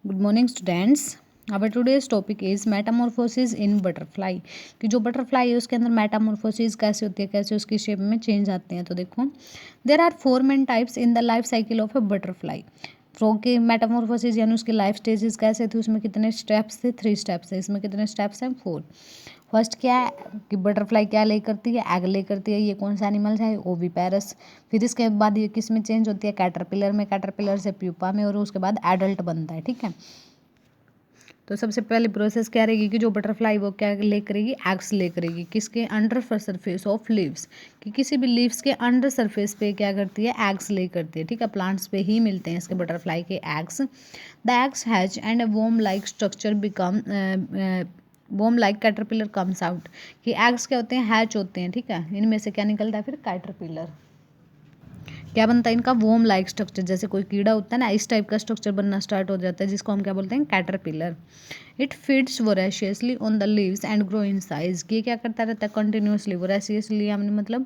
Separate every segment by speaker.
Speaker 1: Good morning students. Our today's topic is Metamorphosis in butterfly. कि जो butterfly है उसके अंदर मेटामॉर्फोसिस कैसे होती है, कैसे उसकी शेप में चेंज आते हैं। तो देखो, there are 4 main types in the life cycle of a butterfly. Frog के मेटामॉर्फोसिस यानी उसकी लाइफ स्टेजेस कैसे थे, उसमें कितने स्टेप्स थे, 3 स्टेप्स थे। इसमें कितने स्टेप्स हैं, 4। फर्स्ट क्या है कि बटरफ्लाई क्या ले करती है, एग ले करती है। ये कौन सा एनिमल है, ओविपेरस। फिर इसके बाद ये किस में चेंज होती है, कैटरपिलर में, कैटरपिलर से प्यूपा में, और उसके बाद एडल्ट बनता है। ठीक है, तो सबसे पहले प्रोसेस क्या रहेगी कि जो बटरफ्लाई वो क्या ले करेगी, एग्स ले करेगी। किसके, अंडर सरफेस ऑफ लीव्स, कि किसी भी लीव्स के अंडर सरफेस पे क्या करती है, एग्स ले करती है। ठीक है, प्लांट्स पे ही मिलते हैं इसके बटरफ्लाई के eggs. The eggs hatch and worm like structure become worm like caterpillar comes out. कि एग्स क्या होते हैं, हैच होते हैं। ठीक है, इनमें से क्या निकलता है, फिर कैटरपिलर क्या बनता है इनका, वोम लाइक स्ट्रक्चर। जैसे कोई कीड़ा होता है ना, इस टाइप का स्ट्रक्चर बनना स्टार्ट हो जाता है, जिसको हम क्या बोलते हैं, caterpillar. It feeds voraciously on the leaves and grow in size. ये क्या करता रहता है, कंटिन्यूसली। वोरेशियसली हमने मतलब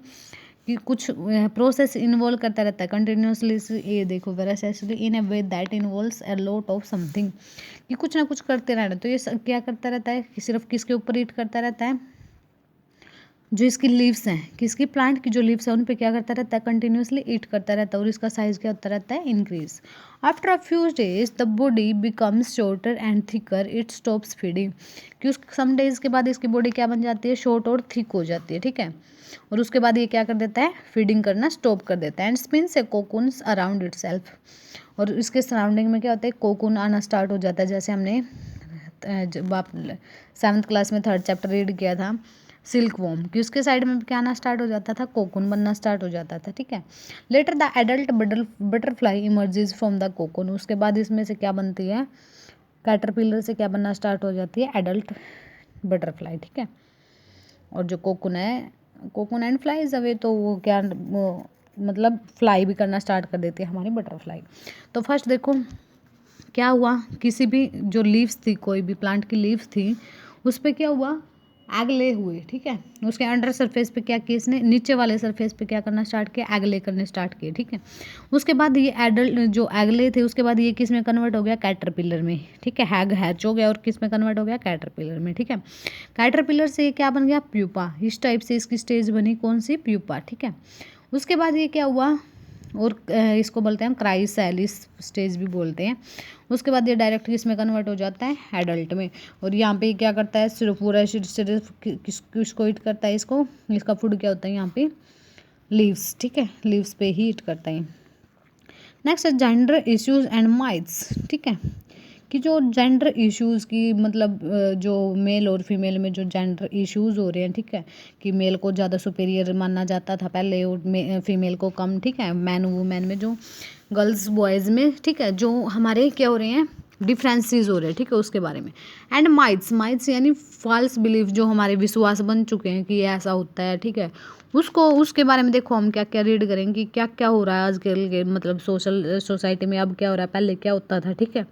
Speaker 1: कि कुछ प्रोसेस इन्वॉल्व करता रहता है कंटिन्यूसली। ये देखो, voraciously in a way that involves a lot of something, कि कुछ ना कुछ करते रहना। तो ये क्या करता रहता है कि सिर्फ किसके ऊपर ईट करता रहता है, जो इसकी लीव्स हैं, किसकी, प्लांट की जो लीव्स हैं उन पे क्या करता रहता है, कंटिन्यूसली ईट करता रहता है, और इसका साइज क्या होता रहता है, increase. After a few days the body becomes shorter and thicker, it stops feeding. कि उस सम डेज के बाद इसकी बॉडी क्या बन जाती है, शॉर्ट और थिक हो जाती है। ठीक है, और उसके बाद ये क्या कर देता है, फीडिंग करना स्टॉप कर देता है। And spins a cocoons around itself, और इसके सराउंडिंग में क्या होता है, कोकून आना स्टार्ट हो जाता है। जैसे हमने जब आप 7th क्लास में 3rd चैप्टर रीड किया था, सिल्क वॉर्म, कि उसके साइड में क्या आना स्टार्ट हो जाता था, कोकून बनना स्टार्ट हो जाता था। ठीक है, later the adult butterfly emerges from the cocoon. उसके बाद इसमें से क्या बनती है, कैटरपिलर से क्या बनना स्टार्ट हो जाती है, एडल्ट बटरफ्लाई। ठीक है, और जो कोकून है, कोकून एंड फ्लाइज अवे, तो वो क्या, वो मतलब फ्लाई भी करना स्टार्ट कर देती है हमारी बटरफ्लाई। तो फर्स्ट देखो क्या हुआ, किसी भी जो लीव्स थी, कोई भी प्लांट की लीव्स थी, उस पर क्या हुआ, एग ले हुए। ठीक है, उसके अंडर सरफेस पे क्या किया इसने, नीचे वाले सरफेस पे क्या करना स्टार्ट किया, एग ले करने स्टार्ट किए। ठीक है, उसके बाद ये एडल्ट जो एग ले थे, उसके बाद ये किस में कन्वर्ट हो गया, कैटरपिलर में। ठीक है, हैग हैच हो गया और किस में कन्वर्ट हो गया, कैटरपिलर में। ठीक है, कैटरपिलर से ये क्या बन गया, प्यूपा। इस टाइप से इसकी स्टेज बनी, कौन सी, प्यूपा। ठीक है, उसके बाद ये क्या हुआ, और इसको बोलते हैं हम क्राइसैलिस स्टेज भी बोलते हैं। उसके बाद ये डायरेक्ट किसमें कन्वर्ट हो जाता है, एडल्ट में। और यहाँ पे क्या करता है, सिर्फ पूरा सिर्फ किसको ईट करता है, इसको, इसका फूड क्या होता है यहाँ पे, लीव्स। ठीक है, लीव्स पे ही ईट करता है। नेक्स्ट है जेंडर इश्यूज एंड माइथ्स। ठीक है, कि जो जेंडर इश्यूज़ की मतलब जो मेल और फीमेल में जो जेंडर इश्यूज़ हो रहे हैं। ठीक है, कि मेल को ज़्यादा सुपीरियर माना जाता था पहले, और फीमेल को कम। ठीक है, मैन वुमेन में, जो गर्ल्स बॉयज़ में, ठीक है, जो हमारे क्या हो रहे हैं, डिफरेंसेस हो रहे हैं। ठीक है, उसके बारे में। एंड माइथ्स यानी फॉल्स बिलीफ, जो हमारे विश्वास बन चुके हैं कि ये ऐसा होता है। ठीक है, उसको, उसके बारे में देखो हम क्या क्या रीड करेंगे कि क्या क्या हो रहा है आजकल के मतलब सोसाइटी में, अब क्या हो रहा है, पहले क्या होता था। ठीक है,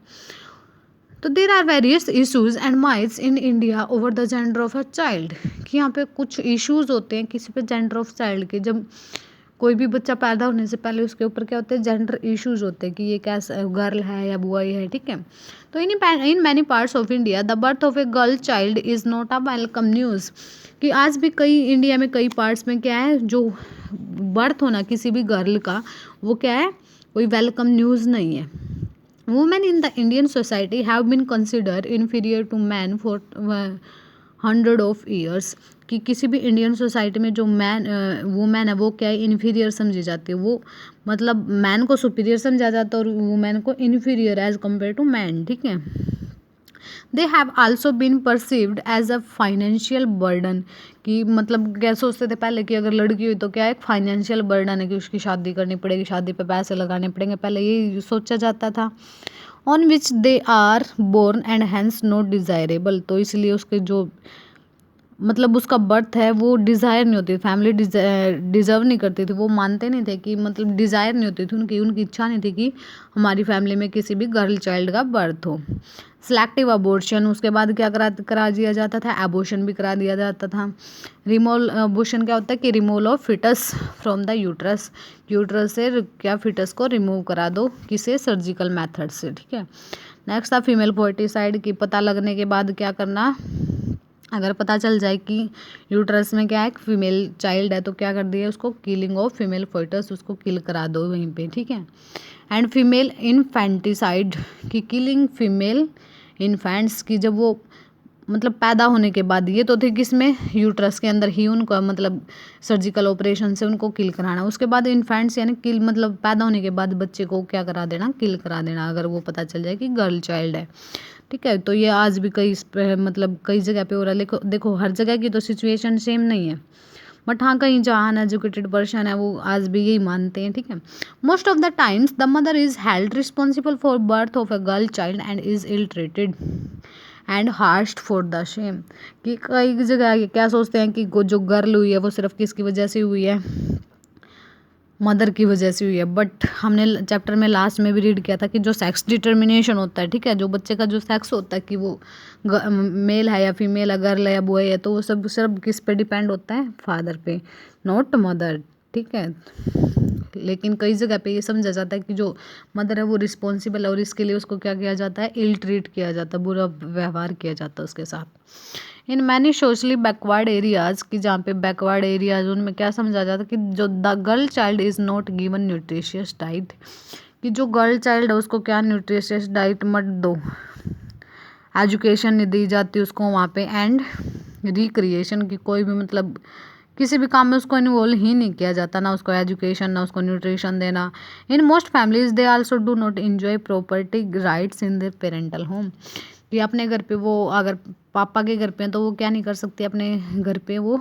Speaker 1: तो there are various issues and myths in India over the gender of a child. कि यहाँ पे कुछ इश्यूज़ होते हैं किसी पे, जेंडर ऑफ चाइल्ड के। जब कोई भी बच्चा पैदा होने से पहले उसके ऊपर क्या होते हैं, जेंडर इश्यूज़ होते हैं कि ये कैसा गर्ल है या बॉय है। ठीक है, तो in many parts of India the birth of a girl child is not a welcome news. कि आज भी कई इंडिया में कई पार्ट्स में क्या है, जो बर्थ होना किसी भी गर्ल का, वो क्या है, कोई वेलकम न्यूज़ नहीं है। Women in the Indian society have been considered inferior to men for hundred of years। कि किसी भी इंडियन सोसाइटी में जो वुमेन है वो क्या है, इन्फीरियर समझी जाती है। वो मतलब मैन को सुपीरियर समझा जाता है और वुमेन को inferior as compare to man. ठीक है, they have also been perceived as a financial burden. कि मतलब क्या सोचते थे पहले कि अगर लड़की हुई तो क्या एक फाइनेंशियल बर्डन है, कि उसकी शादी करनी पड़ेगी, शादी पे पैसे लगाने पड़ेंगे, पहले ये सोचा जाता था। On which they are born and hence not desirable. तो इसलिए उसके जो मतलब उसका बर्थ है वो डिज़ायर नहीं होती, फैमिली डिज़र्व नहीं करती थी, वो मानते नहीं थे कि मतलब डिज़ायर नहीं होती थी उनकी इच्छा नहीं थी कि हमारी फैमिली में किसी भी गर्ल चाइल्ड का बर्थ हो। सिलेक्टिव अबॉर्शन, उसके बाद क्या करा दिया जाता था, एबॉर्शन भी करा दिया जाता था। रिमूवल अबॉर्शन क्या होता है कि removal of fetus from the uterus. Uterus से क्या फिटस को रिमूव करा दो, किसे, सर्जिकल मेथड से। ठीक है, नेक्स्ट था फीमेल फोर्टिसाइड की पता लगने के बाद क्या करना, अगर पता चल जाए कि यूट्रस में क्या है फीमेल चाइल्ड है तो क्या कर दिया उसको किलिंग ऑफ फीमेल फोइटस, उसको किल करा दो वहीं पे, ठीक है। एंड फीमेल इन्फेंटिसाइड की किलिंग फीमेल इन्फेंट्स की, जब वो मतलब पैदा होने के बाद, ये तो थे किसमें यूट्रस के अंदर ही उनको मतलब सर्जिकल ऑपरेशन से उनको किल कराना। उसके बाद इन्फेंट्स यानी किल मतलब पैदा होने के बाद बच्चे को क्या करा देना, किल करा देना, अगर वो पता चल जाए कि गर्ल चाइल्ड है, ठीक है। तो ये आज भी कई मतलब कई जगह पे हो रहा है। देखो हर जगह की तो सिचुएशन सेम नहीं है, बट हाँ कहीं जहाँ अनएजुकेटेड पर्सन है वो आज भी यही मानते हैं, ठीक है। Most of the times the mother is held responsible for birth of a girl child and is ill treated and harshed for the shame. कि कई जगह क्या सोचते हैं कि जो गर्ल हुई है वो सिर्फ किसकी वजह से हुई है, मदर की वजह से हुई है। बट हमने चैप्टर में लास्ट में भी रीड किया था कि जो सेक्स डिटर्मिनेशन होता है, ठीक है, जो बच्चे का जो सेक्स होता है कि वो मेल है या फीमेल है, गर्ल है या बॉय है, तो वो सब सिर्फ किस पे डिपेंड होता है, फादर पे, नॉट मदर, ठीक है। लेकिन कई जगह पे ये समझा जाता है कि जो मदर है वो रिस्पॉन्सिबल है और इसके लिए उसको क्या किया जाता है, इल ट्रीट किया जाता है, बुरा व्यवहार किया जाता है उसके साथ। In many socially backward areas की, जहाँ पे बैकवर्ड एरियाज उनमें क्या समझा जाता है कि जो the girl child is not given nutritious diet, कि जो गर्ल चाइल्ड है उसको क्या न्यूट्रिशियस डाइट मत दो, एजुकेशन नहीं दी जाती उसको वहाँ पे, एंड रिक्रिएशन की कोई भी मतलब किसी भी काम में उसको इन्वॉल्व ही नहीं किया जाता, ना उसको एजुकेशन ना उसको न्यूट्रिशन देना। In most families they also do not enjoy property rights in their parental home, कि अपने घर पे वो अगर पापा के घर पे हैं तो वो क्या नहीं कर सकते, अपने घर पे वो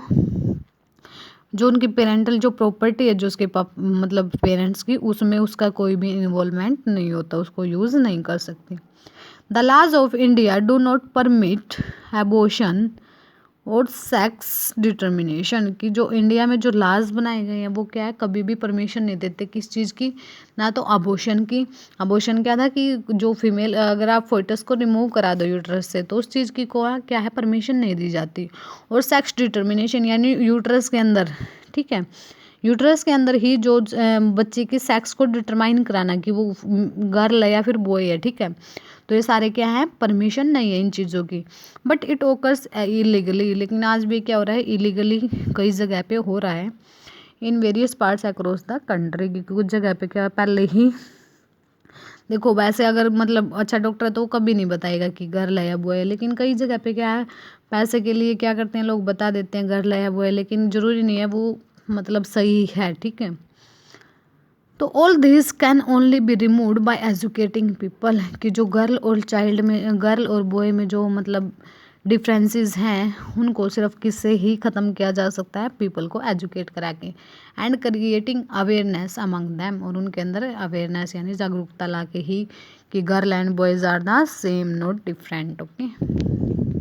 Speaker 1: जो उनकी पेरेंटल जो प्रॉपर्टी है जो उसके मतलब पेरेंट्स की, उसमें उसका कोई भी इन्वॉल्वमेंट नहीं होता, उसको यूज़ नहीं कर सकते। The laws of India do not permit abortion और सेक्स डिटर्मिनेशन, की जो इंडिया में जो लॉज बनाए गए हैं वो क्या है, कभी भी परमिशन नहीं देते किस चीज़ की, ना तो अबॉर्शन की। अबॉर्शन क्या था कि जो फीमेल अगर आप फोइटस को रिमूव करा दो यूट्रस से तो उस चीज़ की को क्या है, परमिशन नहीं दी जाती। और सेक्स डिटर्मिनेशन यानी यूट्रस के अंदर, ठीक है, यूट्रस के अंदर ही जो बच्चे की सेक्स को डिटरमाइन कराना कि वो गर्ल है या फिर बॉय है, ठीक है, तो ये सारे क्या है, परमिशन नहीं है इन चीज़ों की। बट इट ओकर्स इलीगली, लेकिन आज भी क्या हो रहा है, इलीगली कई जगह पे हो रहा है, in various parts across the country, की कुछ जगह पे क्या पहले ही देखो वैसे अगर मतलब अच्छा डॉक्टर है तो वो कभी नहीं बताएगा कि गर्ल है या बॉय है, लेकिन कई जगह पे क्या है, पैसे के लिए क्या करते हैं लोग बता देते हैं गर्ल है या बॉय है, लेकिन ज़रूरी नहीं है वो मतलब सही है, ठीक है। तो all this can only be removed by educating people, कि जो गर्ल और चाइल्ड में, गर्ल और बॉय में जो मतलब डिफरेंसेस हैं उनको सिर्फ किससे ही ख़त्म किया जा सकता है, पीपल को एजुकेट करा के, and creating awareness among them, और उनके अंदर अवेयरनेस यानी जागरूकता ला के ही, कि girl and boys are the same not different, okay.